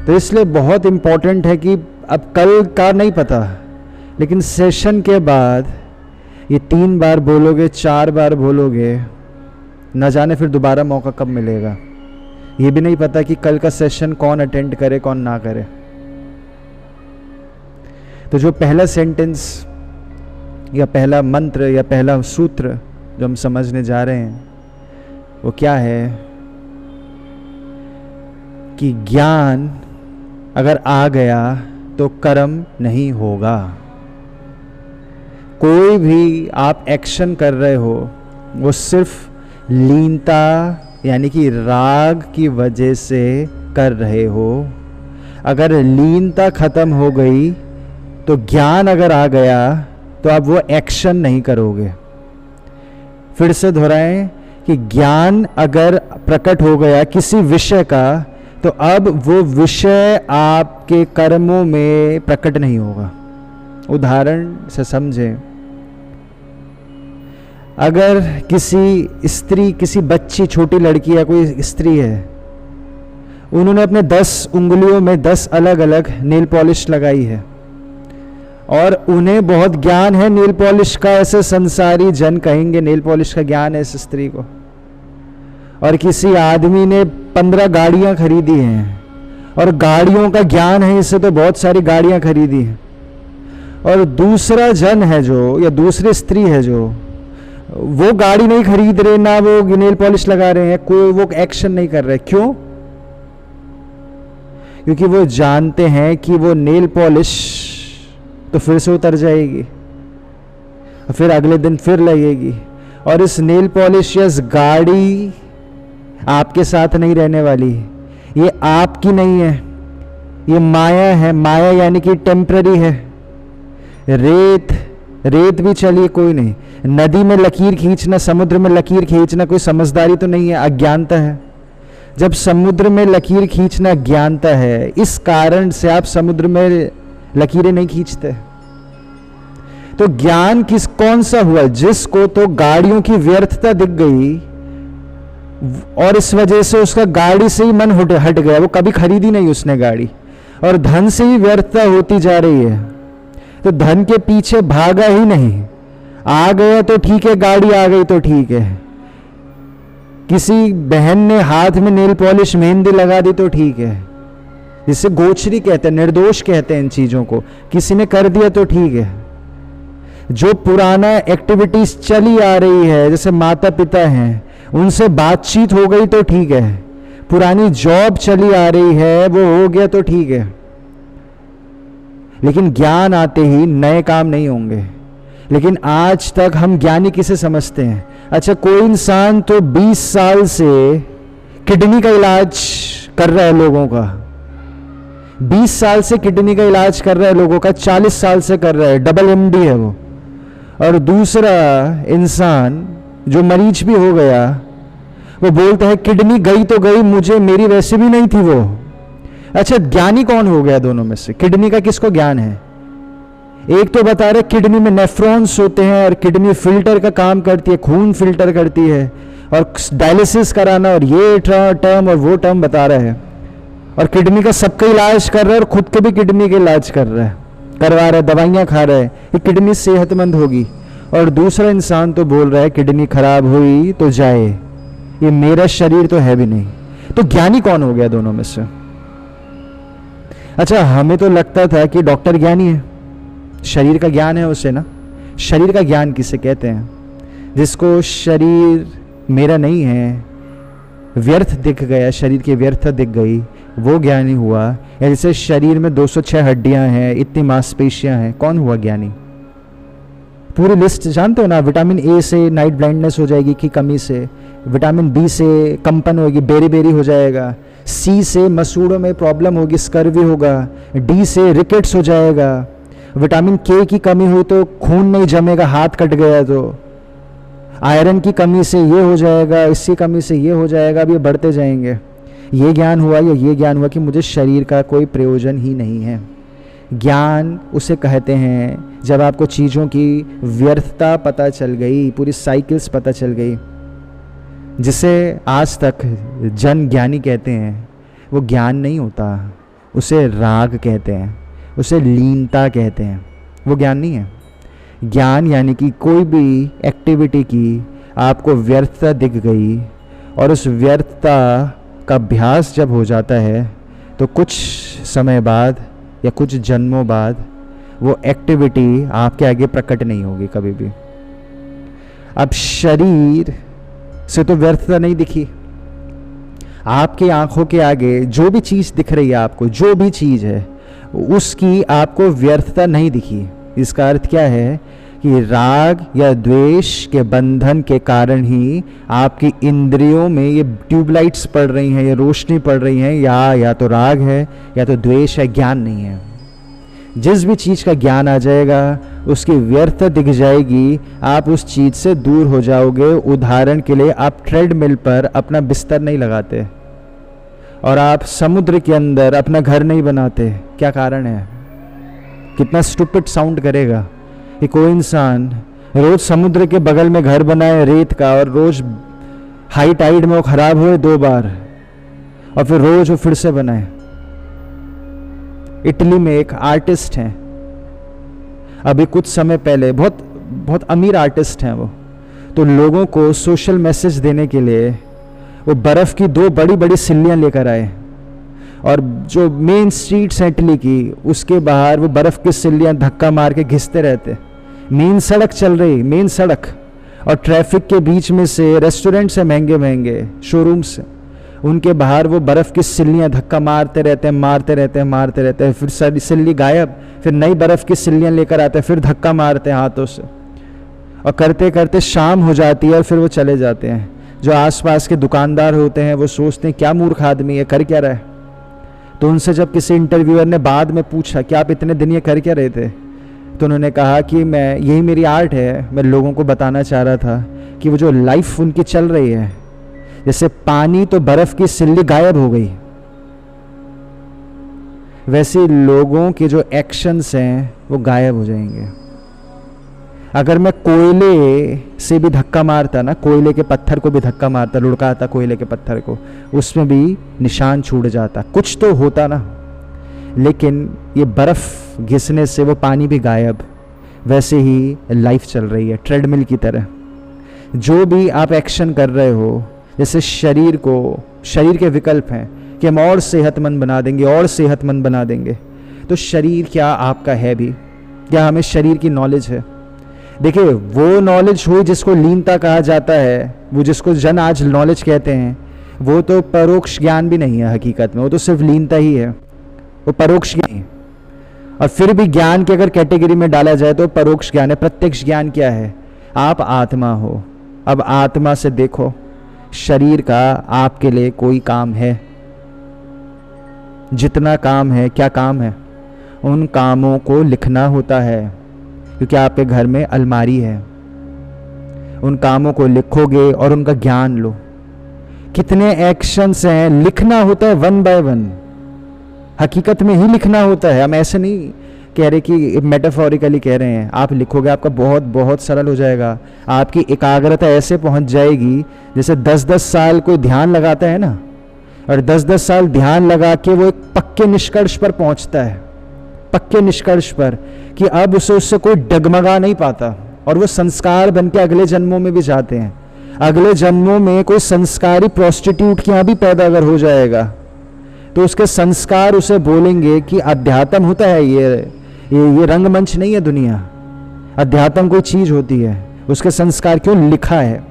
तो इसलिए बहुत इम्पोर्टेंट है कि अब कल का नहीं पता, लेकिन सेशन के बाद ये 3 बार बोलोगे, 4 बार बोलोगे, न जाने फिर दोबारा मौका कब मिलेगा। ये भी नहीं पता कि कल का सेशन कौन अटेंड करे कौन ना करे। तो जो पहला सेंटेंस या पहला मंत्र या पहला सूत्र जो हम समझने जा रहे हैं वो क्या है कि ज्ञान अगर आ गया तो कर्म नहीं होगा। कोई भी आप एक्शन कर रहे हो वो सिर्फ लीनता यानी कि राग की वजह से कर रहे हो। अगर लीनता खत्म हो गई तो ज्ञान अगर आ गया तो आप वो एक्शन नहीं करोगे। फिर से दोहराएं कि ज्ञान अगर प्रकट हो गया किसी विषय का तो अब वो विषय आपके कर्मों में प्रकट नहीं होगा। उदाहरण से समझें, अगर किसी स्त्री, किसी बच्ची, छोटी लड़की या कोई स्त्री है, उन्होंने अपने 10 उंगलियों में 10 अलग अलग नेल पॉलिश लगाई है और उन्हें बहुत ज्ञान है नेल पॉलिश का, ऐसे संसारी जन कहेंगे नेल पॉलिश का ज्ञान है इस स्त्री को। और किसी आदमी ने 15 गाड़ियां खरीदी हैं और गाड़ियों का ज्ञान है, इससे तो बहुत सारी गाड़ियां खरीदी हैं। और दूसरा जन है जो, या दूसरी स्त्री है जो, वो गाड़ी नहीं खरीद रहे, ना वो नेल पॉलिश लगा रहे हैं, कोई वो एक्शन नहीं कर रहे। क्यों? क्योंकि वो जानते हैं कि वो नेल पॉलिश तो फिर से उतर जाएगी और फिर अगले दिन फिर लगेगी, और इस नेल पॉलिश या इस गाड़ी आपके साथ नहीं रहने वाली। ये आपकी नहीं है, ये माया है। माया यानी कि टेम्पररी है। रेत भी चलिए कोई नहीं, नदी में लकीर खींचना, समुद्र में लकीर खींचना कोई समझदारी तो नहीं है, अज्ञानता है। जब समुद्र में लकीर खींचना अज्ञानता है, इस कारण से आप समुद्र में लकीरें नहीं खींचते। तो ज्ञान कौन सा हुआ? जिसको तो गाड़ियों की व्यर्थता दिख गई और इस वजह से उसका गाड़ी से ही मन हट गया, वो कभी खरीदी नहीं उसने गाड़ी, और धन से ही व्यर्थता होती जा रही है। तो धन के पीछे भागा ही नहीं, आ गया तो ठीक है, गाड़ी आ गई तो ठीक है। किसी बहन ने हाथ में नेल पॉलिश, मेहंदी लगा दी तो ठीक है, जिसे गोचरी कहते हैं, निर्दोष कहते हैं इन चीजों को। किसी ने कर दिया तो ठीक है। जो पुराना एक्टिविटीज चली आ रही है, जैसे माता पिता हैं, उनसे बातचीत हो गई तो ठीक है। पुरानी जॉब चली आ रही है, वो हो गया तो ठीक है। लेकिन ज्ञान आते ही नए काम नहीं होंगे। लेकिन आज तक हम ज्ञानी किसे समझते हैं? अच्छा, कोई इंसान तो 20 साल से किडनी का इलाज कर रहा है लोगों का, 20 साल से किडनी का इलाज कर रहा है लोगों का, 40 साल से कर रहा है, डबल MD है वो। और दूसरा इंसान जो मरीज भी हो गया, वो बोलता है किडनी गई तो गई, मुझे, मेरी वैसे भी नहीं थी वो। अच्छा, ज्ञानी कौन हो गया दोनों में से? किडनी का किसको ज्ञान है? एक तो बता रहे किडनी में नेफ्रॉन्स होते हैं और किडनी फिल्टर का काम करती है, खून फिल्टर करती है, और डायलिसिस कराना, और ये टर्म और वो टर्म बता रहा है। और किडनी का सबका इलाज कर रहा है और खुद के भी किडनी का इलाज करवा रहा है, दवाइयाँ खा रहा है, ये किडनी सेहतमंद होगी। और दूसरा इंसान तो बोल रहा है किडनी खराब हुई तो जाए, ये मेरा शरीर तो है भी नहीं। तो ज्ञानी कौन हो गया दोनों में से? अच्छा, हमें तो लगता था कि डॉक्टर ज्ञानी है, शरीर का ज्ञान है उसे ना। शरीर का ज्ञान किसे कहते हैं? जिसको शरीर मेरा नहीं है, व्यर्थ दिख गया, शरीर की व्यर्थता दिख गई, वो ज्ञानी हुआ। या जैसे शरीर में 206 हड्डियां हैं, इतनी मांसपेशियां हैं, कौन हुआ ज्ञानी? पूरी लिस्ट जानते हो ना। विटामिन ए से नाइट ब्लाइंडनेस हो जाएगी की कमी से, विटामिन बी से कंपन होगी, बेरी बेरी हो जाएगा, सी से मसूड़ों में प्रॉब्लम होगी, स्कर्वी होगा, डी से रिकेट्स हो जाएगा, विटामिन के की कमी हुई तो खून नहीं जमेगा, हाथ कट गया तो, आयरन की कमी से ये हो जाएगा, इसी कमी से ये हो जाएगा। अब ये बढ़ते जाएंगे। ये ज्ञान हुआ या ये ज्ञान हुआ कि मुझे शरीर का कोई प्रयोजन ही नहीं है। ज्ञान उसे कहते हैं जब आपको चीज़ों की व्यर्थता पता चल गई, पूरी साइकिल्स पता चल गई, जिसे आज तक जन ज्ञानी कहते हैं। वो ज्ञान नहीं होता, उसे राग कहते हैं, उसे लीनता कहते हैं। वो ज्ञान नहीं है। ज्ञान यानी कि कोई भी एक्टिविटी की आपको व्यर्थता दिख गई और उस व्यर्थता का अभ्यास जब हो जाता है तो कुछ समय बाद या कुछ जन्मों बाद वो एक्टिविटी आपके आगे प्रकट नहीं होगी कभी भी। अब शरीर से तो व्यर्थता नहीं दिखी, आपकी आंखों के आगे जो भी चीज़ दिख रही है आपको, जो भी चीज़ है उसकी आपको व्यर्थता नहीं दिखी। इसका अर्थ क्या है कि राग या द्वेष के बंधन के कारण ही आपकी इंद्रियों में ये ट्यूबलाइट्स पड़ रही हैं, ये रोशनी पड़ रही हैं, या तो राग है या तो द्वेष है, ज्ञान नहीं है। जिस भी चीज़ का ज्ञान आ जाएगा उसकी व्यर्थता दिख जाएगी, आप उस चीज़ से दूर हो जाओगे। उदाहरण के लिए आप ट्रेडमिल पर अपना बिस्तर नहीं लगाते और आप समुद्र के अंदर अपना घर नहीं बनाते। क्या कारण है? कितना स्टूपिड साउंड करेगा कि कोई इंसान रोज समुद्र के बगल में घर बनाए रेत का और रोज हाई टाइड में वो खराब हुए 2 बार और फिर रोज वो फिर से बनाए। इटली में एक आर्टिस्ट हैं, अभी कुछ समय पहले, बहुत बहुत अमीर आर्टिस्ट हैं वो, तो लोगों को सोशल मैसेज देने के लिए वो बर्फ़ की 2 बड़ी बड़ी सिल्लियाँ लेकर आए और जो मेन स्ट्रीट्स हैं इटली की, उसके बाहर वो बर्फ़ की सिल्लियाँ धक्का मार के घिसते रहते। मेन सड़क चल रही, मेन सड़क, और ट्रैफिक के बीच में से रेस्टोरेंट्स हैं महंगे महंगे, शोरूम्स, उनके बाहर वो बर्फ़ की सिल्लियाँ धक्का मारते रहते हैं, फिर सारी सिल्ली गायब, फिर नई बर्फ़ की सिल्लियाँ लेकर आते हैं, फिर धक्का मारते हैं हाथों से, और करते करते शाम हो जाती है और फिर वो चले जाते हैं। जो आसपास के दुकानदार होते हैं वो सोचते हैं क्या मूर्ख आदमी है, कर क्या रहा है। तो उनसे जब किसी इंटरव्यूअर ने बाद में पूछा कि आप इतने दिन ये कर क्या रहे थे, तो उन्होंने कहा कि यही मेरी आर्ट है, मैं लोगों को बताना चाह रहा था कि वो जो लाइफ उनकी चल रही है, जैसे पानी तो बर्फ़ की सिल्ली गायब हो गई, वैसे लोगों के जो एक्शंस हैं वो गायब हो जाएंगे। अगर मैं कोयले से भी धक्का मारता ना, कोयले के पत्थर को भी धक्का मारता, लुढ़काता कोयले के पत्थर को, उसमें भी निशान छूट जाता, कुछ तो होता ना। लेकिन ये बर्फ़ घिसने से वो पानी भी गायब। वैसे ही लाइफ चल रही है ट्रेडमिल की तरह। जो भी आप एक्शन कर रहे हो, जैसे शरीर के विकल्प हैं कि हम और सेहतमंद बना देंगे, और सेहतमंद बना देंगे। तो शरीर क्या आपका है भी? क्या हमें शरीर की नॉलेज है? देखिए, वो नॉलेज हुई जिसको लीनता कहा जाता है, वो जिसको जन आज नॉलेज कहते हैं, वो तो परोक्ष ज्ञान भी नहीं है हकीकत में, वो तो सिर्फ लीनता ही है, वो परोक्ष ज्ञान। और फिर भी ज्ञान की अगर कैटेगरी में डाला जाए तो परोक्ष ज्ञान है। प्रत्यक्ष ज्ञान क्या है? आप आत्मा हो। अब आत्मा से देखो, शरीर का आपके लिए कोई काम है? जितना काम है, क्या काम है? उन कामों को लिखना होता है, क्योंकि आपके घर में अलमारी है। उन कामों को लिखोगे और उनका ज्ञान लो। कितने एक्शंस हैं, लिखना होता है 1 बाय 1, हकीकत में ही लिखना होता है। हम ऐसे नहीं कह रहे कि मेटाफोरिकली कह रहे हैं। आप लिखोगे, आपका बहुत बहुत सरल हो जाएगा। आपकी एकाग्रता ऐसे पहुंच जाएगी जैसे 10-10 साल कोई ध्यान लगाता है ना, और 10-10 साल ध्यान लगा के वो एक पक्के निष्कर्ष पर पहुंचता है, पक्के निष्कर्ष पर, कि अब उससे कोई डगमगा नहीं पाता, और वो संस्कार बन के अगले जन्मों में भी जाते हैं। अगले जन्मों में कोई संस्कारी प्रोस्टिट्यूट के यहाँ भी पैदा अगर हो जाएगा तो उसके संस्कार उसे बोलेंगे कि अध्यात्म होता है, ये रंगमंच नहीं है दुनिया, अध्यात्म कोई चीज होती है। उसके संस्कार क्यों? लिखा है।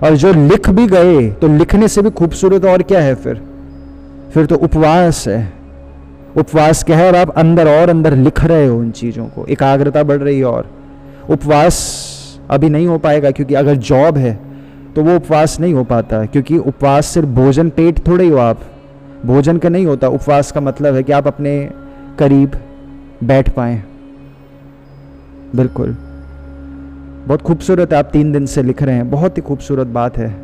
और जो लिख भी गए तो लिखने से भी खूबसूरत और क्या है फिर तो उपवास है। उपवास क्या है? और आप अंदर और अंदर लिख रहे हो उन चीज़ों को, एकाग्रता बढ़ रही है। और उपवास अभी नहीं हो पाएगा, क्योंकि अगर जॉब है तो वो उपवास नहीं हो पाता, क्योंकि उपवास सिर्फ भोजन पेट थोड़े ही हो आप, भोजन का नहीं होता। उपवास का मतलब है कि आप अपने करीब बैठ पाएं। बिल्कुल, बहुत खूबसूरत है। आप 3 दिन से लिख रहे हैं, बहुत ही खूबसूरत बात है।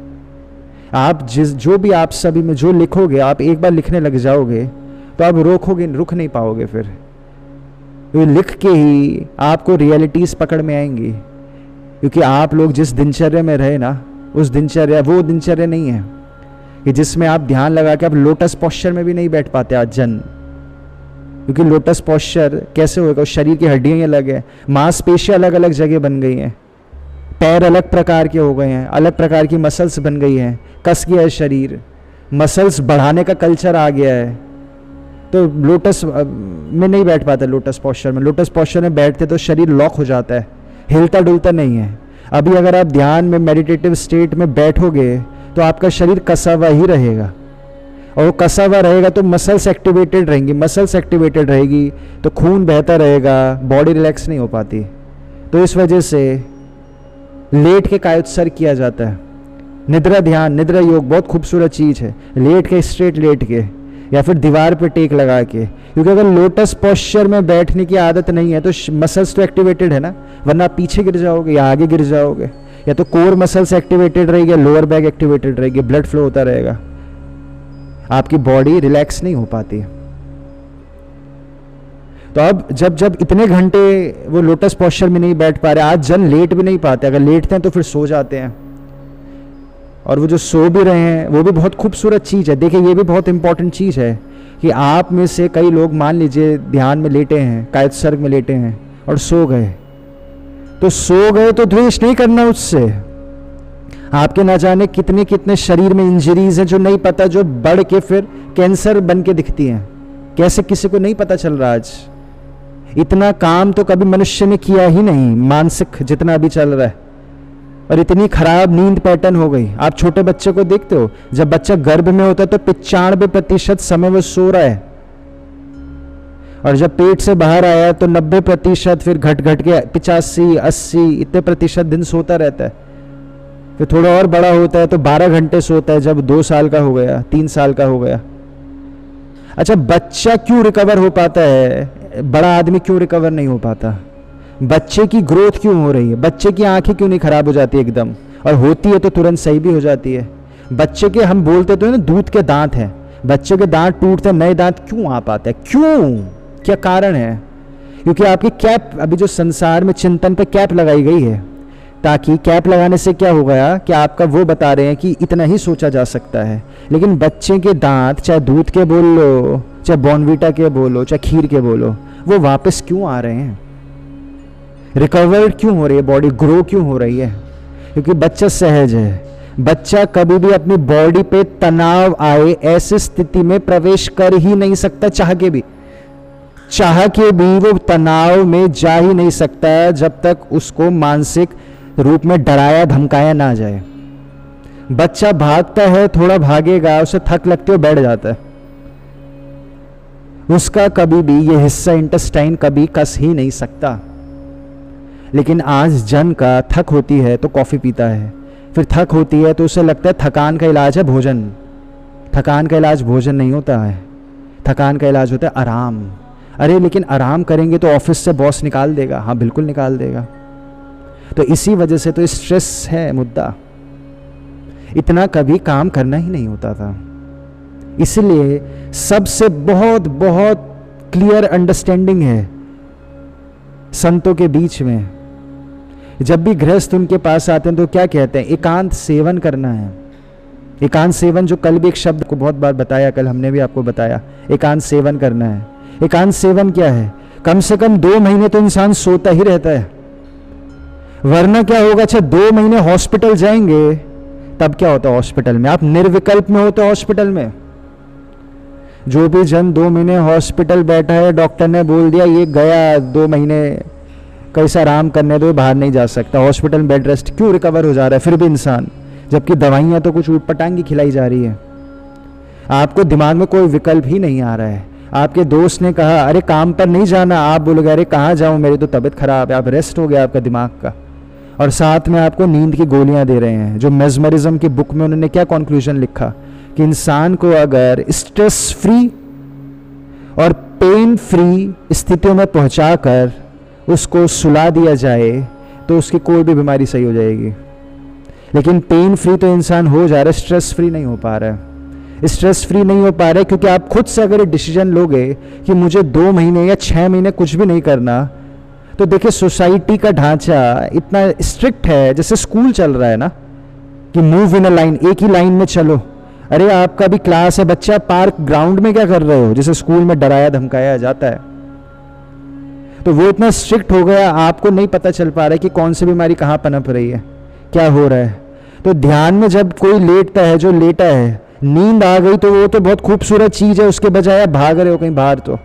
आप जो भी आप सभी में जो लिखोगे, आप एक बार लिखने लग जाओगे तो आप रुक नहीं पाओगे। फिर तो लिख के ही आपको रियलिटीज पकड़ में आएंगी, क्योंकि आप लोग जिस दिनचर्या में रहे ना, वो दिनचर्या नहीं है कि जिसमें आप ध्यान लगा के आप लोटस पोस्चर में भी नहीं बैठ पाते। आज क्योंकि लोटस पोस्चर कैसे होगा, शरीर की हड्डियां ही अलग है, मांसपेशियां अलग अलग जगह बन गई हैं, पैर अलग प्रकार के हो गए हैं, अलग प्रकार की मसल्स बन गई हैं, कस गया है शरीर, मसल्स बढ़ाने का कल्चर आ गया है। तो लोटस में नहीं बैठ पाता, लोटस पोस्चर में, लोटस पोस्चर में बैठते तो शरीर लॉक हो जाता है, हिलता डुलता नहीं है। अभी अगर आप ध्यान में मेडिटेटिव स्टेट में बैठोगे तो आपका शरीर कसा हुआ ही रहेगा, और वो कसा हुआ रहेगा तो मसल्स एक्टिवेटेड रहेंगी, मसल्स एक्टिवेटेड रहेगी तो खून बहता रहेगा, बॉडी रिलैक्स नहीं हो पाती। तो इस वजह से लेट के कायोत्सर्ग किया जाता है। निद्रा ध्यान, निद्रा योग बहुत खूबसूरत चीज़ है, लेट के, स्ट्रेट लेट के, या फिर दीवार पे टेक लगा के, क्योंकि अगर लोटस पोस्चर में बैठने की आदत नहीं है तो मसल्स तो एक्टिवेटेड है ना, वरना आप पीछे गिर जाओगे या आगे गिर जाओगे, या तो कोर मसल्स एक्टिवेटेड रहेगी, लोअर बैक एक्टिवेटेड रहेगी, ब्लड फ्लो होता रहेगा, आपकी बॉडी रिलैक्स नहीं हो पाती। तो अब जब जब इतने घंटे वो लोटस पोस्चर में नहीं बैठ पा रहे, आज जन लेट भी नहीं पाते, अगर लेटते हैं तो फिर सो जाते हैं, और वो जो सो भी रहे हैं वो भी बहुत खूबसूरत चीज़ है। देखिए ये भी बहुत इंपॉर्टेंट चीज़ है कि आप में से कई लोग मान लीजिए ध्यान में लेटे हैं, कायोत्सर्ग में लेटे हैं और सो गए, तो सो गए तो द्वेष नहीं करना उससे। आपके ना जाने कितने कितने शरीर में इंजरीज हैं जो नहीं पता, जो बढ़ के फिर कैंसर बन के दिखती हैं, कैसे किसी को नहीं पता चल रहा। आज इतना काम तो कभी मनुष्य ने किया ही नहीं, मानसिक जितना अभी चल रहा है, और इतनी खराब नींद पैटर्न हो गई। आप छोटे बच्चे को देखते हो, जब बच्चा गर्भ में होता है तो 95% समय वो सो रहा है, और जब पेट से बाहर आया तो 90%, फिर घट घट के 85, 80 इतने प्रतिशत दिन सोता रहता है। फिर थोड़ा और बड़ा होता है तो 12 घंटे सोता है, जब 2 साल का हो गया, 3 साल का हो गया। अच्छा, बच्चा क्यों रिकवर हो पाता है, बड़ा आदमी क्यों रिकवर नहीं हो पाता? बच्चे की ग्रोथ क्यों हो रही है? बच्चे की आंखें क्यों नहीं खराब हो जाती एकदम, और होती है तो तुरंत सही भी हो जाती है? बच्चे के, हम बोलते तो है ना, दूध के दांत हैं, बच्चे के दांत टूटते हैं, नए दांत क्यों आ पाते हैं? क्यों, क्या कारण है? क्योंकि आपकी कैप, अभी जो संसार में चिंतन पे कैप लगाई गई है, ताकि कैप लगाने से क्या हो गया कि आपका वो बता रहे हैं कि इतना ही सोचा जा सकता है। लेकिन बच्चे के दांत, चाहे दूध के बोल लो, चाहे बॉर्नवीटा के बोलो, चाहे खीर के बोलो, वो वापस क्यों आ रहे हैं? रिकवर क्यों हो रही है बॉडी, ग्रो क्यों हो रही है? क्योंकि बच्चा सहज है। बच्चा कभी भी अपनी बॉडी पे तनाव आए ऐसी स्थिति में प्रवेश कर ही नहीं सकता, चाह के भी वो तनाव में जा ही नहीं सकता जब तक उसको मानसिक रूप में डराया धमकाया ना जाए। बच्चा भागता है, थोड़ा भागेगा, उसे थक लगती है, बैठ जाता है, उसका कभी भी ये हिस्सा इंटेस्टाइन कभी कस ही नहीं सकता। लेकिन आज जन का थक होती है तो कॉफ़ी पीता है, फिर थक होती है तो उसे लगता है थकान का इलाज है भोजन। थकान का इलाज भोजन नहीं होता है, थकान का इलाज होता है आराम। अरे लेकिन आराम करेंगे तो ऑफिस से बॉस निकाल देगा। हाँ बिल्कुल निकाल देगा। तो इसी वजह से तो स्ट्रेस है मुद्दा, इतना कभी काम करना ही नहीं होता था। इसलिए सबसे बहुत बहुत क्लियर अंडरस्टैंडिंग है संतों के बीच में। जब भी गृहस्थ उनके पास आते हैं तो क्या कहते हैं? एकांत सेवन करना है। एकांत सेवन, जो कल भी एक शब्द को बहुत बार बताया, कल हमने भी आपको बताया, एकांत सेवन करना है। एकांत सेवन क्या है? कम से कम 2 महीने तो इंसान सोता ही रहता है, वरना क्या होगा? अच्छा 2 महीने हॉस्पिटल जाएंगे, तब क्या होता है हॉस्पिटल में? आप निर्विकल्प में होते हॉस्पिटल में। जो भी जन 2 महीने हॉस्पिटल बैठा है, डॉक्टर ने बोल दिया ये गया 2 महीने कैसा आराम करने दो, बाहर नहीं जा सकता, हॉस्पिटल बेड रेस्ट, क्यों रिकवर हो जा रहा है फिर भी इंसान? जबकि दवाइयाँ तो कुछ ऊटपटांगी खिलाई जा रही है। आपको दिमाग में कोई विकल्प ही नहीं आ रहा है। आपके दोस्त ने कहा अरे काम पर नहीं जाना, आप बोलोगे अरे कहाँ जाऊँ, मेरी तो तबीयत खराब है, आप रेस्ट हो गया आपका दिमाग का, और साथ में आपको नींद की गोलियां दे रहे हैं। जो मेस्मरिज्म की बुक में उन्होंने क्या कंक्लूजन लिखा कि इंसान को अगर स्ट्रेस फ्री और पेन फ्री स्थितियों में पहुंचाकर उसको सुला दिया जाए तो उसकी कोई भी बीमारी सही हो जाएगी। लेकिन पेन फ्री तो इंसान हो जा रहा है, स्ट्रेस फ्री नहीं हो पा रहा है। स्ट्रेस फ्री नहीं हो पा रहा है क्योंकि आप खुद से अगर डिसीजन लोगे कि मुझे 2 महीने या 6 महीने कुछ भी नहीं करना, तो देखिए सोसाइटी का ढांचा इतना स्ट्रिक्ट है, जैसे स्कूल चल रहा है ना कि मूव इन अ लाइन, एक ही लाइन में चलो। अरे आपका भी क्लास है, बच्चा पार्क ग्राउंड में क्या कर रहे हो, जैसे स्कूल में डराया धमकाया जाता है। तो वो इतना स्ट्रिक्ट हो गया, आपको नहीं पता चल पा रहा है कि कौन सी बीमारी कहाँ पनप रही है, क्या हो रहा है। तो ध्यान में जब कोई लेटता है, जो लेटा है, नींद आ गई तो वो तो बहुत खूबसूरत चीज है, उसके बजाय आप भाग रहे हो कहीं बाहर। तो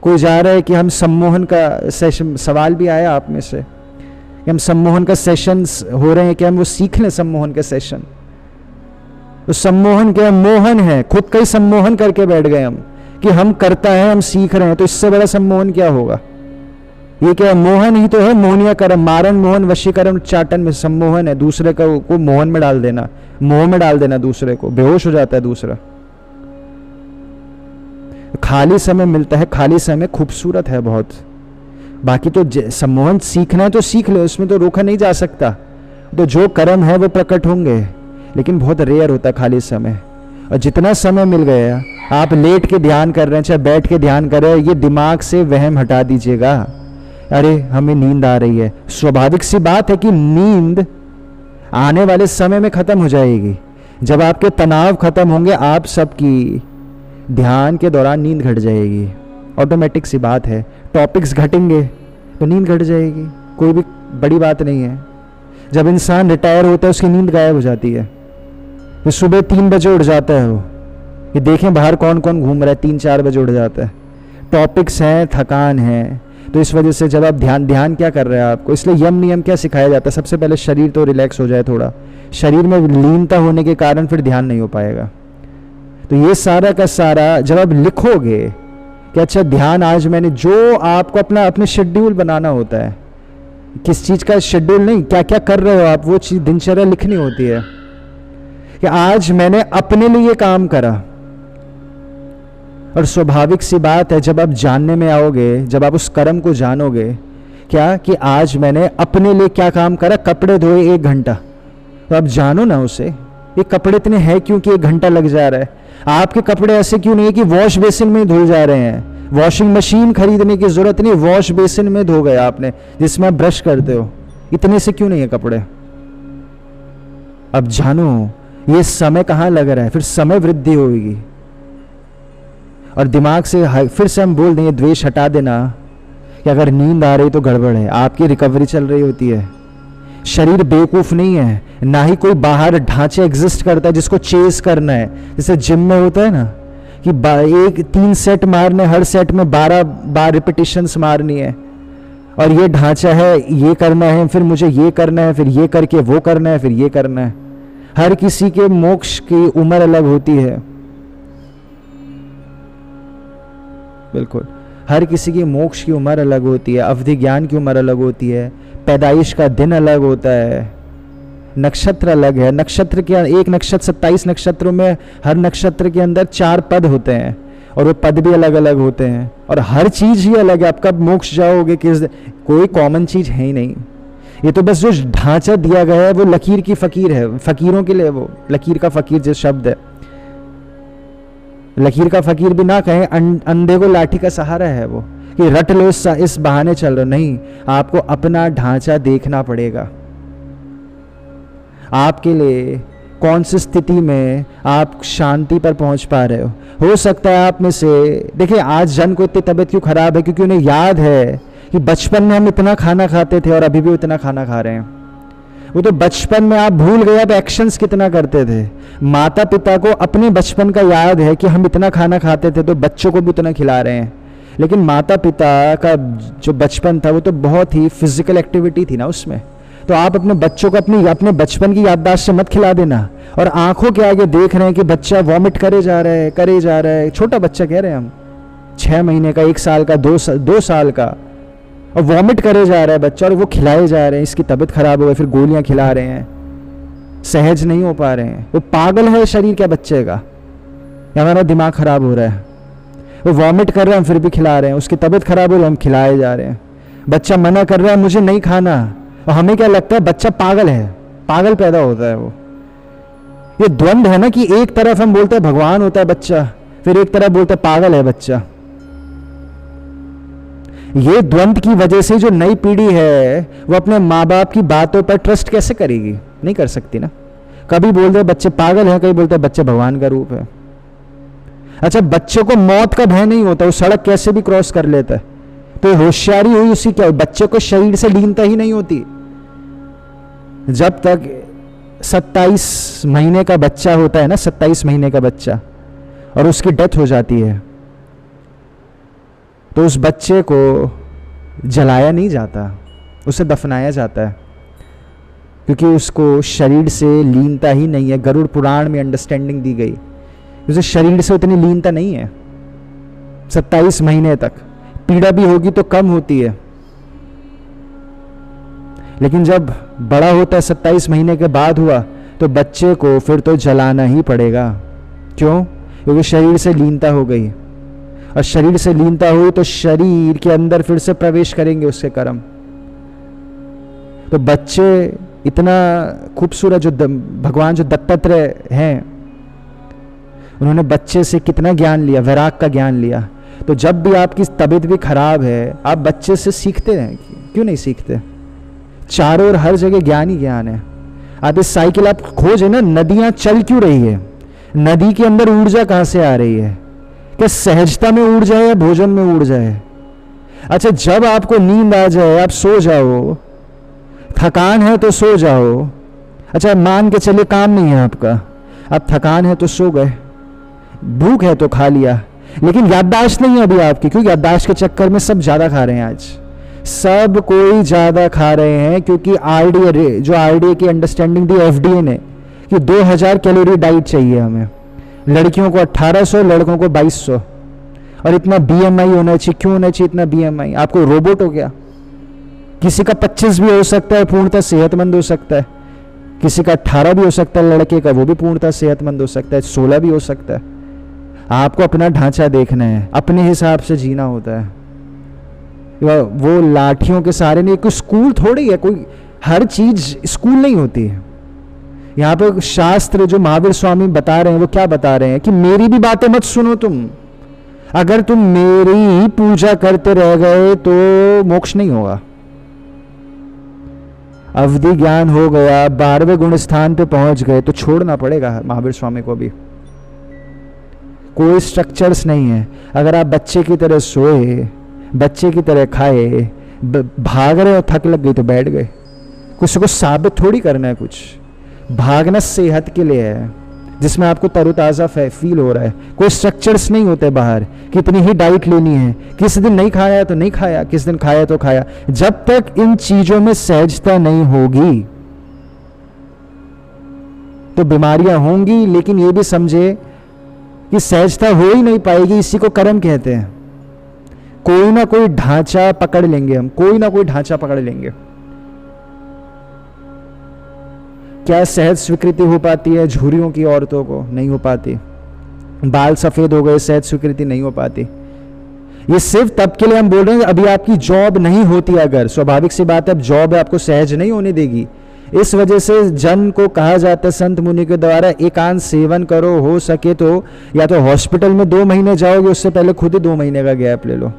कोई जा रहा है कि हम सम्मोहन का सेशन, सवाल भी आया आप में से कि हम सम्मोहन का सेशंस हो रहे हैं कि हम वो सीख लें सम्मोहन के सेशन। तो सम्मोहन क्या, मोहन है, खुद का ही सम्मोहन करके बैठ गए हम कि हम करता है, हम सीख रहे हैं। तो इससे बड़ा सम्मोहन क्या होगा। ये क्या है, मोहन ही तो है, मोहनिया कर्म, मारण मोहन वशीकरण चाटन में सम्मोहन है। दूसरे को मोहन में डाल देना, मोह में डाल देना, दूसरे को बेहोश हो जाता है दूसरा। खाली समय मिलता है, खाली समय खूबसूरत है बहुत। बाकी तो सम्मोहन सीखना है तो सीख ले, उसमें तो रोका नहीं जा सकता। तो जो कर्म है वो प्रकट होंगे, लेकिन बहुत रेयर होता है खाली समय। और जितना समय मिल गया, आप लेट के ध्यान कर रहे हैं चाहे बैठ के ध्यान कर रहे हैं, ये दिमाग से वहम हटा दीजिएगा। अरे हमें नींद आ रही है, स्वाभाविक सी बात है कि नींद आने वाले समय में खत्म हो जाएगी। जब आपके तनाव खत्म होंगे, आप सबकी ध्यान के दौरान नींद घट जाएगी, ऑटोमेटिक सी बात है। टॉपिक्स घटेंगे तो नींद घट जाएगी, कोई भी बड़ी बात नहीं है। जब इंसान रिटायर होता है उसकी नींद गायब हो जाती है, तो सुबह 3 बजे उठ जाता है वो, ये देखें बाहर कौन कौन घूम रहा है, 3-4 बजे उठ जाता है। टॉपिक्स हैं, थकान है, तो इस वजह से जब आप ध्यान क्या कर रहे हैं आपको, इसलिए यम नियम क्या सिखाया जाता है, सबसे पहले शरीर तो रिलैक्स हो जाए थोड़ा, शरीर में लीनता होने के कारण फिर ध्यान नहीं हो पाएगा। तो ये सारा का सारा जब आप लिखोगे कि अच्छा ध्यान आज मैंने, जो आपको अपने शेड्यूल बनाना होता है, किस चीज़ का शेड्यूल नहीं, क्या क्या कर रहे हो आप, वो चीज़ दिनचर्या लिखनी होती है कि आज मैंने अपने लिए काम करा। और स्वाभाविक सी बात है, जब आप जानने में आओगे, जब आप उस कर्म को जानोगे क्या कि आज मैंने अपने लिए क्या काम करा, कपड़े धोए 1 घंटा, तो आप जानो ना उसे, ये कपड़े इतने हैं क्योंकि 1 घंटा लग जा रहा है। आपके कपड़े ऐसे क्यों नहीं है कि वॉश बेसिन में धुल जा रहे हैं, वॉशिंग मशीन खरीदने की जरूरत नहीं, वॉश बेसिन में धो गए आपने जिसमें आप ब्रश करते हो, इतने से क्यों नहीं है कपड़े। अब जानो ये समय कहाँ लग रहा है, फिर समय वृद्धि होगी। और दिमाग से फिर से हम बोल देंगे, द्वेष हटा देना कि अगर नींद आ रही तो गड़बड़ है, आपकी रिकवरी चल रही होती है। शरीर बेवकूफ नहीं है, ना ही कोई बाहर ढांचे एग्जिस्ट करता है जिसको चेस करना है। जैसे जिम में होता है ना कि 3 सेट मारने, हर सेट में 12 बार रिपीटिशंस मारनी है, और ये ढांचा है, ये करना है, फिर मुझे ये करना है, फिर ये करके वो करना है, फिर ये करना है। हर किसी के मोक्ष की उम्र अलग होती है, बिल्कुल हर किसी की मोक्ष की उम्र अलग होती है, अवधि ज्ञान की उम्र अलग होती है, पैदाइश का दिन अलग होता है, नक्षत्र अलग है। नक्षत्र के एक नक्षत्र 27 नक्षत्रों में हर नक्षत्र के अंदर 4 पद होते हैं, और वो पद भी अलग अलग होते हैं, और हर चीज ही अलग है। आप कब मोक्ष जाओगे, किस, कोई कॉमन चीज है ही नहीं। ये तो बस जो ढांचा दिया गया है वो लकीर की फकीर है, फकीरों के लिए वो लकीर का फकीर जो शब्द है, लकीर का फकीर भी ना कहें, अंधे को लाठी का सहारा है वो, कि रट लो इस बहाने चल रहे। नहीं, आपको अपना ढांचा देखना पड़ेगा, आपके लिए कौन सी स्थिति में आप शांति पर पहुंच पा रहे हो सकता है आप में से, देखिए आज जन को इतनी तबीयत क्यों खराब है, क्योंकि उन्हें याद है कि बचपन में हम इतना खाना खाते थे और अभी भी उतना खाना खा रहे हैं। वो तो बचपन में आप भूल गए, आप एक्शंस कितना करते थे। माता पिता को अपने बचपन का याद है कि हम इतना खाना खाते थे, तो बच्चों को भी उतना खिला रहे हैं। लेकिन माता पिता का जो बचपन था वो तो बहुत ही फिजिकल एक्टिविटी थी ना उसमें। तो आप अपने बच्चों को अपने बचपन की याददाश्त से मत खिला देना। और आंखों के आगे देख रहे हैं कि बच्चा वॉमिट करे जा रहा है, छोटा बच्चा कह रहे हैं हम, 6 महीने का, 1 साल का, 2 साल का, और वॉमिट करे जा रहा है बच्चा, और वो खिलाए जा रहे हैं, इसकी तबीयत खराब हो गई, फिर गोलियां खिला रहे हैं, सहज नहीं हो पा रहे हैं। वो पागल है शरीर क्या बच्चे का, या हमारा दिमाग खराब हो रहा है। वो वॉमिट कर रहे हैं, हम फिर भी खिला रहे हैं, उसकी तबीयत खराब हो रही है, हम खिलाए जा रहे हैं। बच्चा मना कर रहा है, मुझे नहीं खाना, और हमें क्या लगता है बच्चा पागल है, पागल पैदा होता है वो। ये द्वंद्व है ना कि एक तरफ हम बोलते हैं भगवान होता है बच्चा, फिर एक तरफ बोलते हैं पागल है बच्चा। ये द्वंद्व की वजह से जो नई पीढ़ी है वो अपने माँ बाप की बातों पर ट्रस्ट कैसे करेगी, नहीं कर सकती ना। कभी बोलते हैं बच्चे पागल हैं, कभी बोलते हैं बच्चे भगवान का रूप है। अच्छा, बच्चे को मौत का भय नहीं होता, वो सड़क कैसे भी क्रॉस कर लेता है, तो होशियारी हुई उसकी क्या? बच्चे को शरीर से लीनता ही नहीं होती। जब तक 27 महीने का बच्चा होता है ना, 27 महीने का बच्चा, और उसकी डेथ हो जाती है, तो उस बच्चे को जलाया नहीं जाता, उसे दफनाया जाता है, क्योंकि उसको शरीर से लीनता ही नहीं है। गरुड़ पुराण में अंडरस्टैंडिंग दी गई, उसे शरीर से उतनी लीनता नहीं है। 27 महीने तक पीड़ा भी होगी तो कम होती है, लेकिन जब बड़ा होता है 27 महीने के बाद हुआ, तो बच्चे को फिर तो जलाना ही पड़ेगा। क्यों? क्योंकि शरीर से लीनता हो गई, और शरीर से लीनता हुई तो शरीर के अंदर फिर से प्रवेश करेंगे उसके कर्म। तो बच्चे इतना खूबसूरत, जो भगवान जो दत्तात्रेय हैं, उन्होंने बच्चे से कितना ज्ञान लिया, वैराग का ज्ञान लिया। तो जब भी आपकी तबीयत भी खराब है, आप बच्चे से सीखते हैं, क्यों नहीं सीखते? चारों ओर हर जगह ज्ञान ही ज्ञान है। आप इस साइकिल आप खोजे ना, नदियां चल क्यों रही है? नदी के अंदर ऊर्जा कहां से आ रही है? क्या सहजता में ऊर्जा है या भोजन में ऊर्जा है? अच्छा, जब आपको नींद आ जाए, आप सो जाओ, थकान है तो सो जाओ। अच्छा, मान के चलिए काम नहीं है आपका, अब थकान है तो सो गए, भूख है तो खा लिया, लेकिन याददाश्त नहीं है अभी आपकी, क्योंकि याददाश्त के चक्कर में सब ज्यादा खा रहे हैं। आज सब कोई ज्यादा खा रहे हैं, क्योंकि आरडीए, जो आरडीए की अंडरस्टैंडिंग दी एफडीए ने, कि 2000 कैलोरी डाइट चाहिए हमें, लड़कियों को 1800, लड़कों को 2200, और इतना बीएमआई होना चाहिए। क्यों होना चाहिए इतना बीएमआई? आपको रोबोट हो गया? किसी का 25 भी हो सकता है, पूर्णतः सेहतमंद हो सकता है, किसी का 18 भी हो सकता है लड़के का, वो भी पूर्णतः सेहतमंद हो सकता है, 16 भी हो सकता है। आपको अपना ढांचा देखना है, अपने हिसाब से जीना होता है। वो लाठियों के सहारे नहीं, कोई स्कूल थोड़ी है, कोई हर चीज स्कूल नहीं होती है। यहाँ पे शास्त्र जो महावीर स्वामी बता रहे हैं, वो क्या बता रहे हैं? कि मेरी भी बातें मत सुनो तुम, अगर तुम मेरी ही पूजा करते रह गए तो मोक्ष नहीं होगा। अवधि ज्ञान हो गया, 12वें गुण स्थान पे पहुंच गए, तो छोड़ना पड़ेगा महावीर स्वामी को भी। कोई स्ट्रक्चर्स नहीं है। अगर आप बच्चे की तरह सोए, बच्चे की तरह खाए, भाग रहे हो, थक लग गई तो बैठ गए, किसी को साबित थोड़ी करना है कुछ। भागना सेहत के लिए है, जिसमें आपको तरोताज़ा फील हो रहा है। कोई स्ट्रक्चर्स नहीं होते बाहर, कितनी ही डाइट लेनी है, किस दिन नहीं खाया तो नहीं खाया, किस दिन खाया तो खाया। जब तक इन चीजों में सहजता नहीं होगी तो बीमारियां होंगी। लेकिन ये भी समझे कि सहजता हो ही नहीं पाएगी, इसी को कर्म कहते हैं। कोई ना कोई ढांचा पकड़ लेंगे हम, कोई ना कोई ढांचा पकड़ लेंगे। क्या सहज स्वीकृति हो पाती है झुर्रियों की औरतों को? नहीं हो पाती। बाल सफेद हो गए, सहज स्वीकृति नहीं हो पाती। ये सिर्फ तब के लिए हम बोल रहे हैं, अभी आपकी जॉब नहीं होती, अगर स्वाभाविक सी बात है, अब जॉब आपको सहज नहीं होने देगी। इस वजह से जन को कहा जाता है संत मुनि के द्वारा, एकांत सेवन करो, हो सके तो या तो हॉस्पिटल में 2 महीने जाओगे, उससे पहले खुद ही 2 महीने का गैप ले लो।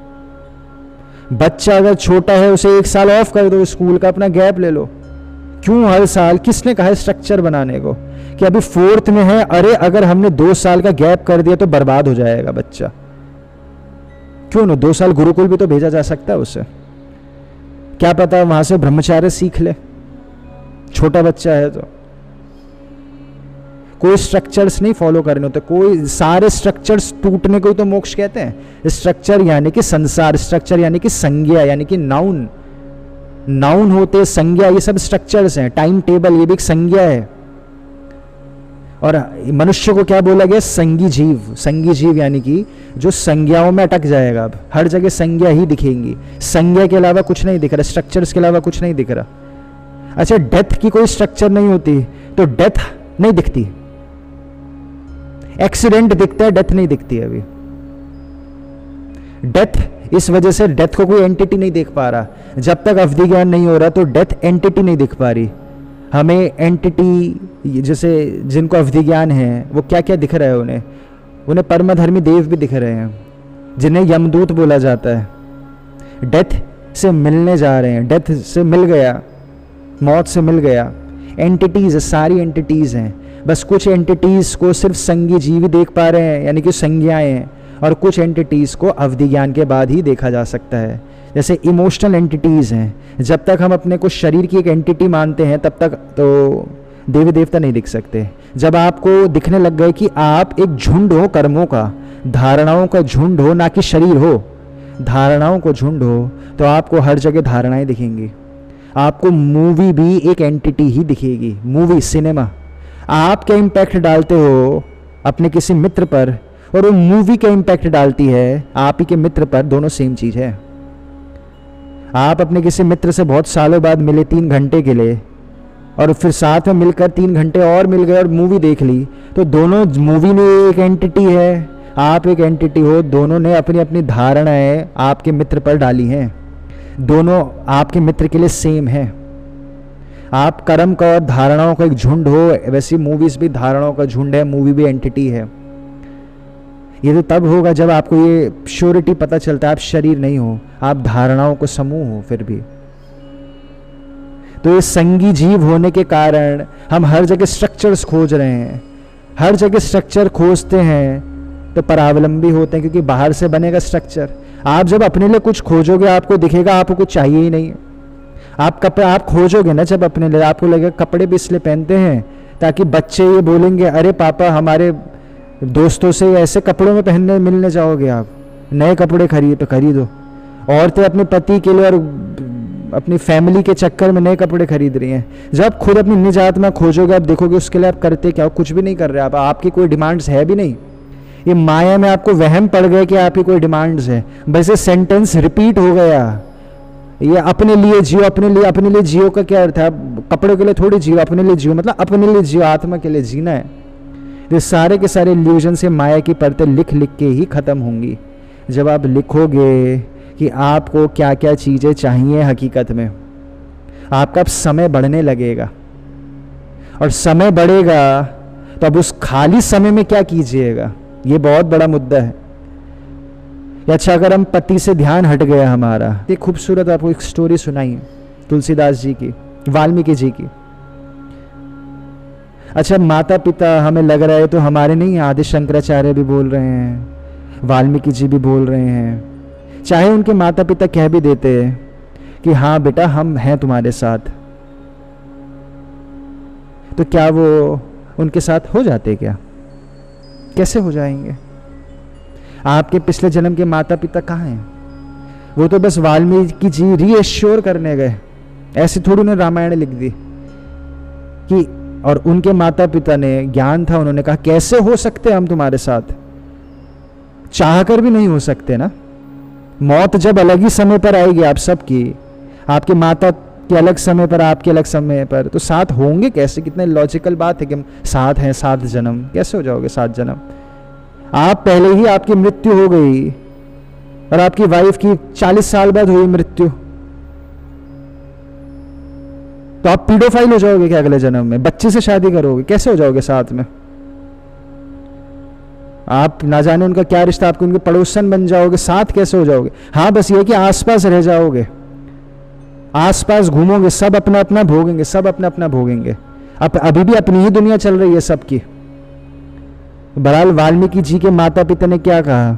बच्चा अगर छोटा है, उसे 1 साल ऑफ कर दो, स्कूल का अपना गैप ले लो। क्यों हर साल? किसने कहा है स्ट्रक्चर बनाने को? कि अभी 4th में है, अरे अगर हमने 2 साल का गैप कर दिया तो बर्बाद हो जाएगा बच्चा। क्यों ना 2 साल गुरुकुल भी तो भेजा जा सकता है उसे, क्या पता वहां से ब्रह्मचार्य सीख ले, छोटा बच्चा है तो। कोई स्ट्रक्चर्स नहीं फॉलो करने होते, कोई सारे स्ट्रक्चर्स टूटने को ही तो मोक्ष कहते हैं। स्ट्रक्चर यानी कि संसार, स्ट्रक्चर यानी कि संज्ञा, यानी कि नाउन। नाउन होते, संज्ञा, ये सब स्ट्रक्चर्स हैं। टाइम टेबल ये भी एक संज्ञा है। और मनुष्य को क्या बोला गया? संगी जीव। संगी जीव यानी कि जो संज्ञाओं में अटक जाएगा। अब हर जगह संज्ञा ही दिखेंगी, संज्ञा के अलावा कुछ नहीं दिख रहा, स्ट्रक्चर्स के अलावा कुछ नहीं दिख रहा। अच्छा, डेथ की कोई स्ट्रक्चर नहीं होती तो डेथ नहीं दिखती। एक्सीडेंट दिखता है, डेथ नहीं दिखती अभी। डेथ, इस वजह से डेथ को कोई एंटिटी नहीं देख पा रहा। जब तक अवधि ज्ञान नहीं हो रहा तो डेथ एंटिटी नहीं दिख पा रही हमें। एंटिटी जैसे जिनको अवधि ज्ञान है वो क्या क्या दिख रहा है उन्हें परमधर्मी देव भी दिख रहे हैं, जिन्हें यमदूत बोला जाता है। डेथ से मिलने जा रहे हैं, डेथ से मिल गया, मौत से मिल गया। एंटिटीज है, सारी एंटिटीज हैं। बस कुछ एंटिटीज को सिर्फ संज्ञी जीव ही देख पा रहे हैं, यानी कि संज्ञाएं हैं, और कुछ एंटिटीज को अवधि ज्ञान के बाद ही देखा जा सकता है। जैसे इमोशनल एंटिटीज हैं, जब तक हम अपने को शरीर की एक एंटिटी मानते हैं तब तक तो देवी देवता नहीं दिख सकते। जब आपको दिखने लग गए कि आप एक झुंड हो कर्मों का, धारणाओं का झुंड हो, ना कि शरीर हो, धारणाओं को झुंड हो, तो आपको हर जगह धारणाएं दिखेंगी। आपको मूवी भी एक एंटिटी ही दिखेगी। मूवी, सिनेमा, आप क्या इम्पैक्ट डालते हो अपने किसी मित्र पर, और वो मूवी क्या इम्पैक्ट डालती है आप ही के मित्र पर, दोनों सेम चीज है। आप अपने किसी मित्र से बहुत सालों बाद मिले 3 घंटे के लिए, और फिर साथ में मिलकर 3 घंटे और मिल गए और मूवी देख ली, तो दोनों मूवी में एक एंटिटी है, आप एक एंटिटी हो, दोनों ने अपनी अपनी धारणाएं आपके मित्र पर डाली हैं, दोनों आपके मित्र के लिए सेम है। आप कर्म का और धारणाओं का एक झुंड हो, वैसी मूवीज भी धारणाओं का झुंड है, मूवी भी एंटिटी है। ये तो तब होगा जब आपको ये श्योरिटी पता चलता है आप शरीर नहीं हो, आप धारणाओं को समूह हो। फिर भी तो ये संगी जीव होने के कारण हम हर जगह स्ट्रक्चर्स खोज रहे हैं, हर जगह स्ट्रक्चर खोजते हैं तो परावलंबी होते हैं, क्योंकि बाहर से बनेगा स्ट्रक्चर। आप जब अपने लिए कुछ खोजोगे आपको दिखेगा आपको कुछ चाहिए ही नहीं। आप कपड़े आप खोजोगे ना जब अपने लिए, आपको लगेगा कपड़े भी इसलिए पहनते हैं ताकि बच्चे ये बोलेंगे अरे पापा हमारे दोस्तों से ऐसे कपड़ों में पहनने मिलने जाओगे, आप नए कपड़े खरीदो। औरतें अपने पति के लिए और अपनी फैमिली के चक्कर में नए कपड़े खरीद रही हैं। जब खुद अपनी निज आत्मा खोजोगे आप देखोगे उसके लिए आप करते क्या हो, कुछ भी नहीं कर रहे आप, आपकी कोई डिमांड्स है भी नहीं। ये माया में आपको वहम पड़ गया कि आपकी कोई डिमांड्स है, बस ये सेंटेंस रिपीट हो गया। ये अपने लिए जियो, अपने लिए जियो का क्या अर्थ है? कपड़ों के लिए थोड़ी जियो, अपने लिए जियो मतलब अपने लिए जियो, आत्मा के लिए जीना है। ये सारे के सारे इल्यूजन से माया की परतें लिख लिख के ही खत्म होंगी। जब आप लिखोगे कि आपको क्या क्या चीज़ें चाहिए हकीकत में, आपका समय बढ़ने लगेगा, और समय बढ़ेगा तो अब उस खाली समय में क्या कीजिएगा, ये बहुत बड़ा मुद्दा है। अच्छा, अगर हम पति से ध्यान हट गया हमारा, ये खूबसूरत आपको एक स्टोरी सुनाई तुलसीदास जी की, वाल्मीकि जी की। अच्छा, माता पिता हमें लग रहा है तो हमारे नहीं, आदि शंकराचार्य भी बोल रहे हैं, वाल्मीकि जी भी बोल रहे हैं, चाहे उनके माता पिता कह भी देते हैं कि हाँ बेटा हम हैं तुम्हारे साथ, तो क्या वो उनके साथ हो जाते क्या? कैसे हो जाएंगे? आपके पिछले जन्म के माता पिता कहाँ हैं? वो तो बस वाल्मीकि जी रीएश्योर करने गए, ऐसे थोड़ी उन्होंने रामायण लिख दी कि, और उनके माता पिता ने ज्ञान था, उन्होंने कहा कैसे हो सकते हम तुम्हारे साथ, चाह कर भी नहीं हो सकते ना। मौत जब अलग ही समय पर आएगी आप सबकी, आपके माता के अलग समय पर, आपके अलग समय पर, तो साथ होंगे कैसे? कितने लॉजिकल बात है कि हम साथ हैं 7 जन्म, कैसे हो जाओगे 7 जन्म? आप पहले ही आपकी मृत्यु हो गई और आपकी वाइफ की 40 साल बाद हुई मृत्यु, तो आप पीडोफाइल हो जाओगे क्या अगले जन्म में? बच्चे से शादी करोगे, कैसे हो जाओगे साथ में? आप ना जाने उनका क्या रिश्ता, आपको उनके पड़ोसन बन जाओगे, साथ कैसे हो जाओगे? हाँ बस ये कि आसपास रह जाओगे, आसपास घूमोगे, सब अपना अपना भोगेंगे, सब अपना अपना भोगेंगे। अब अभी भी अपनी ही दुनिया चल रही है सबकी। बहरहाल वाल्मीकि जी के माता पिता ने क्या कहा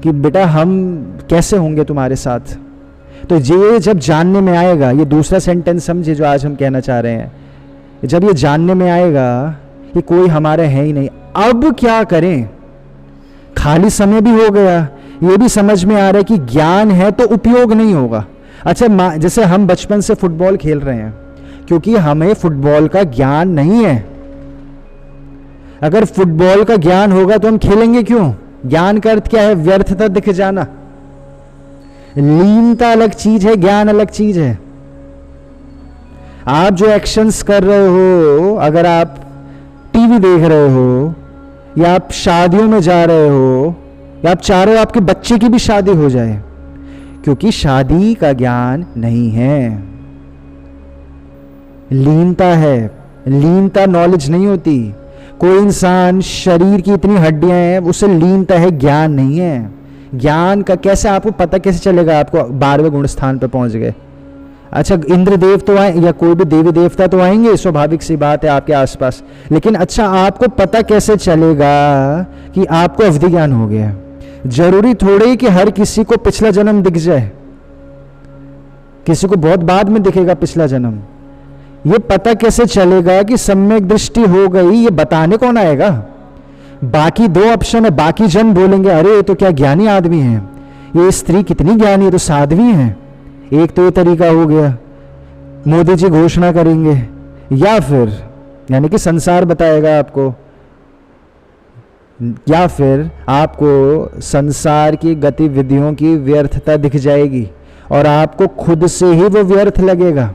कि बेटा हम कैसे होंगे तुम्हारे साथ? तो ये जब जानने में आएगा, ये दूसरा सेंटेंस समझे जो आज हम कहना चाह रहे हैं, जब ये जानने में आएगा कि कोई हमारे है ही नहीं, अब क्या करें? खाली समय भी हो गया, ये भी समझ में आ रहा है कि ज्ञान है तो उपयोग नहीं होगा। अच्छा, जैसे हम बचपन से फुटबॉल खेल रहे हैं, क्योंकि हमें फुटबॉल का ज्ञान नहीं है। अगर फुटबॉल का ज्ञान होगा तो हम खेलेंगे क्यों? ज्ञान का अर्थ क्या है? व्यर्थता दिख जाना। लीनता अलग चीज है, ज्ञान अलग चीज है। आप जो एक्शंस कर रहे हो, अगर आप टीवी देख रहे हो, या आप शादियों में जा रहे हो, या आप चाह रहे हो आपके बच्चे की भी शादी हो जाए, क्योंकि शादी का ज्ञान नहीं है, लीनता है। लीनता नॉलेज नहीं होती। कोई इंसान शरीर की इतनी हड्डियां हैं, उसे लीनता है, ज्ञान नहीं है। ज्ञान का कैसे आपको पता कैसे चलेगा आपको 12वें गुण स्थान पर पहुंच गए? अच्छा इंद्रदेव तो आए या कोई भी देवी देवता तो आएंगे, स्वाभाविक सी बात है आपके आसपास, लेकिन अच्छा आपको पता कैसे चलेगा कि आपको अवधि ज्ञान हो गया? जरूरी थोड़े ही कि हर किसी को पिछला जन्म दिख जाए, किसी को बहुत बाद में दिखेगा पिछला जन्म। ये पता कैसे चलेगा कि सम्यक दृष्टि हो गई? ये बताने कौन आएगा? बाकी दो ऑप्शन है, बाकी जन बोलेंगे अरे ये तो क्या ज्ञानी आदमी है, ये स्त्री कितनी ज्ञानी है, तो साध्वी है। एक तो ये तरीका हो गया, मोदी जी घोषणा करेंगे, या फिर यानी कि संसार बताएगा आपको, या फिर आपको संसार की गतिविधियों की व्यर्थता दिख जाएगी और आपको खुद से ही वो व्यर्थ लगेगा।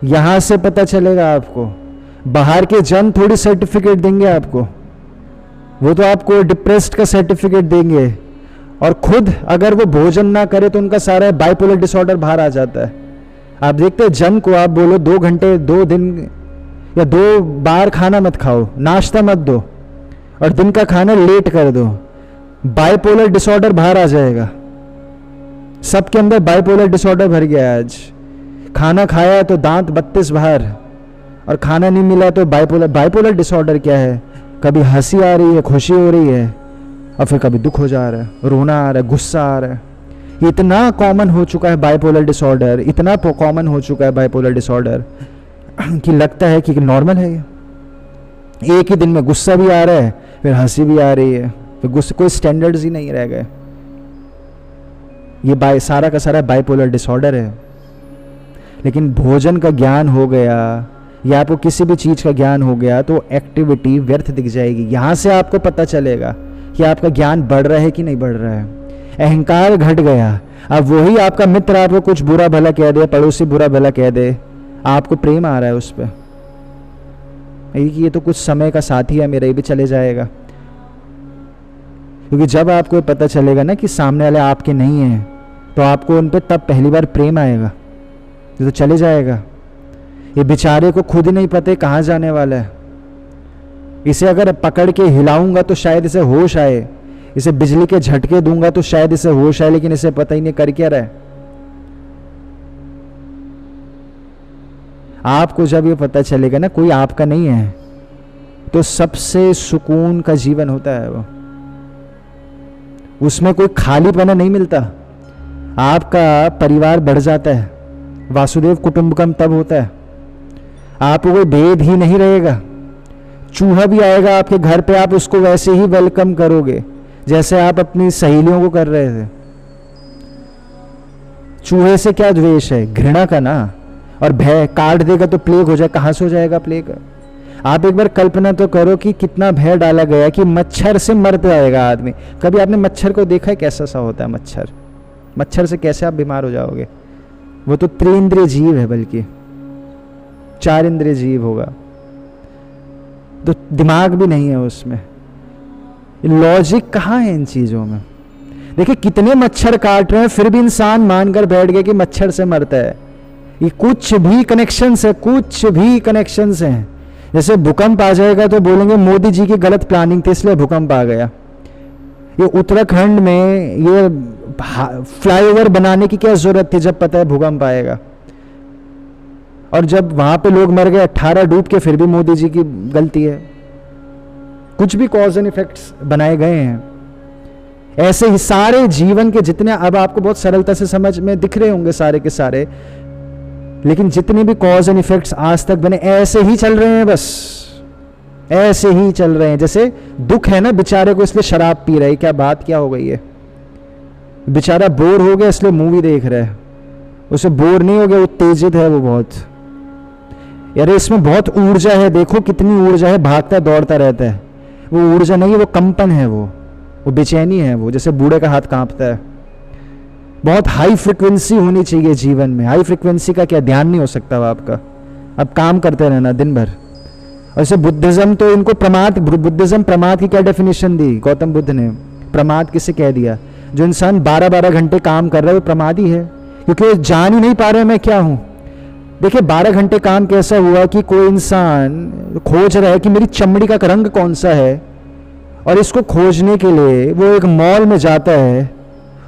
यहां से पता चलेगा आपको। बाहर के जन थोड़ी सर्टिफिकेट देंगे आपको, वो तो आपको डिप्रेस्ड का सर्टिफिकेट देंगे, और खुद अगर वो भोजन ना करे तो उनका सारा बाइपोलर डिसऑर्डर बाहर आ जाता है। आप देखते हैं जन को आप बोलो 2 घंटे 2 दिन या 2 बार खाना मत खाओ, नाश्ता मत दो और दिन का खाना लेट कर दो, बाइपोलर डिसऑर्डर बाहर आ जाएगा। सबके अंदर बाइपोलर डिसऑर्डर भर गया। आज खाना खाया तो दांत 32 बाहर, और खाना नहीं मिला तो बाइपोलर डिसऑर्डर क्या है? कभी हंसी आ रही है, खुशी हो रही है, और फिर कभी दुख हो जा रहा है, रोना आ रहा है, गुस्सा आ रहा है। ये इतना कॉमन हो चुका है बाइपोलर डिसऑर्डर, इतना कॉमन हो चुका है बाइपोलर डिसऑर्डर कि लगता है कि नॉर्मल है ये। एक ही दिन में गुस्सा भी आ रहा है, फिर हंसी भी आ रही है, फिर गुस्से, कोई स्टैंडर्ड्स ही नहीं रह गए। ये सारा का सारा बाइपोलर डिसऑर्डर है। लेकिन भोजन का ज्ञान हो गया या आपको किसी भी चीज का ज्ञान हो गया तो एक्टिविटी व्यर्थ दिख जाएगी। यहां से आपको पता चलेगा कि आपका ज्ञान बढ़ रहा है कि नहीं बढ़ रहा है। अहंकार घट गया। अब वही आपका मित्र आपको कुछ बुरा भला कह दे, पड़ोसी बुरा भला कह दे, आपको प्रेम आ रहा है उस पर, ये तो कुछ समय का साथी है मेरा, ये भी चले जाएगा। क्योंकि जब आपको पता चलेगा ना कि सामने वाले आपके नहीं हैं, तो आपको उन पर तब पहली बार प्रेम आएगा, ये तो चले जाएगा। ये बेचारे को खुद ही नहीं पता कहाँ जाने वाला है। इसे अगर पकड़ के हिलाऊंगा तो शायद इसे होश आए, इसे बिजली के झटके दूंगा तो शायद इसे होश आए, लेकिन इसे पता ही नहीं कर क्या रहा है। आपको जब ये पता चलेगा ना कोई आपका नहीं है, तो सबसे सुकून का जीवन होता है वो, उसमें कोई खालीपना नहीं मिलता। आपका परिवार बढ़ जाता है, वासुदेव कुटुंबकम तब होता है। आपको कोई भेद ही नहीं रहेगा। चूहा भी आएगा आपके घर पे, आप उसको वैसे ही वेलकम करोगे जैसे आप अपनी सहेलियों को कर रहे थे। चूहे से क्या द्वेष है? घृणा का ना। और भय, काट देगा तो प्लेग हो जाए, कहां से हो जाएगा प्लेग? आप एक बार कल्पना तो करो कि कितना भय डाला गया कि मच्छर से मर जाएगा आदमी। कभी आपने मच्छर को देखा है कैसा सा होता है मच्छर? मच्छर से कैसे आप बीमार हो जाओगे? वो तो त्रिइंद्रिय जीव है, बल्कि 4 इंद्रिय जीव होगा, तो दिमाग भी नहीं है उसमें। लॉजिक कहाँ है इन चीजों में? देखिए कितने मच्छर काट रहे हैं, फिर भी इंसान मानकर बैठ गया कि मच्छर से मरता है। ये कुछ भी कनेक्शंस है, कुछ भी कनेक्शंस हैं। जैसे भूकंप आ जाएगा तो बोलेंगे मोदी जी की गलत प्लानिंग थी इसलिए भूकंप आ गया। ये उत्तराखंड में ये फ्लाईओवर बनाने की क्या जरूरत थी जब पता है भूकंप आएगा? और जब वहां पे लोग मर गए 18 डूब के, फिर भी मोदी जी की गलती है। कुछ भी कॉज एंड इफेक्ट्स बनाए गए हैं। ऐसे ही सारे जीवन के जितने, अब आपको बहुत सरलता से समझ में दिख रहे होंगे सारे के सारे, लेकिन जितने भी कॉज एंड इफेक्ट्स आज तक बने ऐसे ही चल रहे हैं, बस ऐसे ही चल रहे हैं। जैसे दुख है ना बेचारे को, इसलिए शराब पी रहे, क्या बात क्या हो गई है? बेचारा बोर हो गया इसलिए मूवी देख रहा है। उसे बोर नहीं हो गया, उत्तेजित है वो बहुत। यार इसमें बहुत ऊर्जा है, देखो कितनी ऊर्जा है, भागता दौड़ता रहता है। वो ऊर्जा नहीं है, वो कंपन है, वो बेचैनी है, वो जैसे बूढ़े का हाथ कांपता है। बहुत हाई फ्रिक्वेंसी होनी चाहिए जीवन में। हाई फ्रिक्वेंसी का क्या ध्यान नहीं हो सकता आपका, अब काम करते रहना दिन भर। और जैसे बुद्धिज्म तो इनको प्रमाद, बुद्धिज्म प्रमाद की क्या डेफिनेशन दी गौतम बुद्ध ने? प्रमाद किसे कह दिया? जो इंसान 12-12 घंटे काम कर रहा है वो प्रमादी है, क्योंकि वो जान ही नहीं पा रहे मैं क्या हूं। देखिए 12 घंटे काम कैसा हुआ कि कोई इंसान खोज रहा है कि मेरी चमड़ी का रंग कौन सा है, और इसको खोजने के लिए वो एक मॉल में जाता है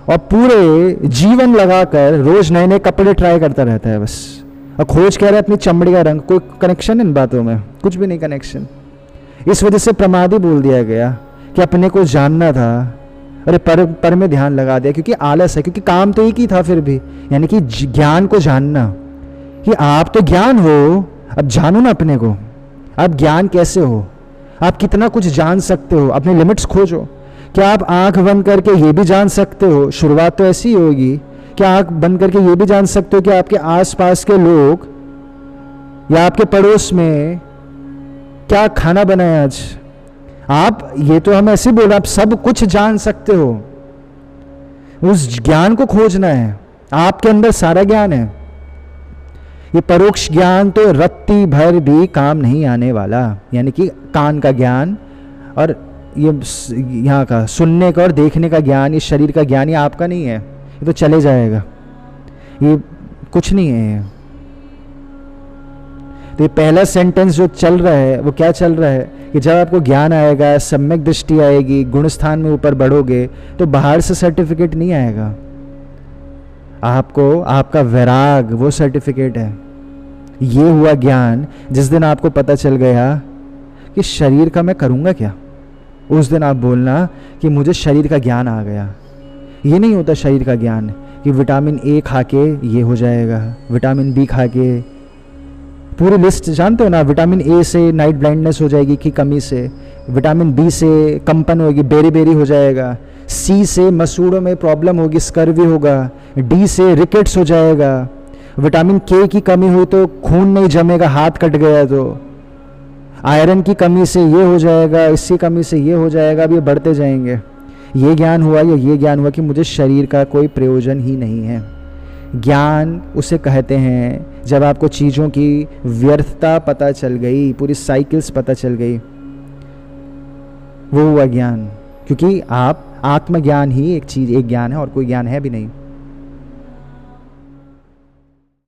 और पूरे जीवन लगाकर रोज नए नए कपड़े ट्राई करता रहता है बस। और खोज कह रहा है अपनी चमड़ी का रंग। कोई कनेक्शन इन बातों में? कुछ भी नहीं कनेक्शन। इस वजह से प्रमादी बोल दिया गया कि अपने को जानना था, अरे पर में ध्यान लगा दिया, क्योंकि आलस है, क्योंकि काम तो एक ही था फिर भी, यानी कि ज्ञान को जानना कि आप तो ज्ञान हो, अब जानो ना अपने को। आप ज्ञान कैसे हो, आप कितना कुछ जान सकते हो, अपने लिमिट्स खोजो। क्या आप आंख बंद करके ये भी जान सकते हो, शुरुआत तो ऐसी ही होगी, क्या आंख बंद करके ये भी जान सकते हो कि आपके आसपास के लोग या आपके पड़ोस में क्या खाना बनाया आज? आप ये तो हम ऐसे बोल रहे, आप सब कुछ जान सकते हो। उस ज्ञान को खोजना है, आपके अंदर सारा ज्ञान है। ये परोक्ष ज्ञान तो रत्ती भर भी काम नहीं आने वाला, यानी कि कान का ज्ञान और ये यहाँ का सुनने का और देखने का ज्ञान, ये शरीर का ज्ञान, ये आपका नहीं है, ये तो चले जाएगा, ये कुछ नहीं है। तो ये पहला सेंटेंस जो चल रहा है वो क्या चल रहा है कि जब आपको ज्ञान आएगा, सम्यक दृष्टि आएगी, गुण स्थान में ऊपर बढ़ोगे, तो बाहर से सर्टिफिकेट नहीं आएगा, आपको आपका वैराग वो सर्टिफिकेट है। ये हुआ ज्ञान। जिस दिन आपको पता चल गया कि शरीर का मैं करूँगा क्या, उस दिन आप बोलना कि मुझे शरीर का ज्ञान आ गया। ये नहीं होता शरीर का ज्ञान कि विटामिन ए खा के ये हो जाएगा, विटामिन बी खा के, पूरी लिस्ट जानते हो ना। विटामिन ए से नाइट ब्लाइंडनेस हो जाएगी की कमी से, विटामिन बी से कंपन होगी, बेरी बेरी हो जाएगा, सी से मसूड़ों में प्रॉब्लम होगी, स्कर्वी होगा, डी से रिकेट्स हो जाएगा, विटामिन के की कमी हुई तो खून नहीं जमेगा, हाथ कट गया तो, आयरन की कमी से ये हो जाएगा, इसकी कमी से ये हो जाएगा, अब ये बढ़ते जाएंगे। ये ज्ञान हुआ या ये ज्ञान हुआ कि मुझे शरीर का कोई प्रयोजन ही नहीं है। ज्ञान उसे कहते हैं जब आपको चीज़ों की व्यर्थता पता चल गई, पूरी साइकिल्स पता चल गई, वो हुआ ज्ञान। क्योंकि आप आत्मज्ञान ही एक चीज़, एक ज्ञान है और कोई ज्ञान है भी नहीं।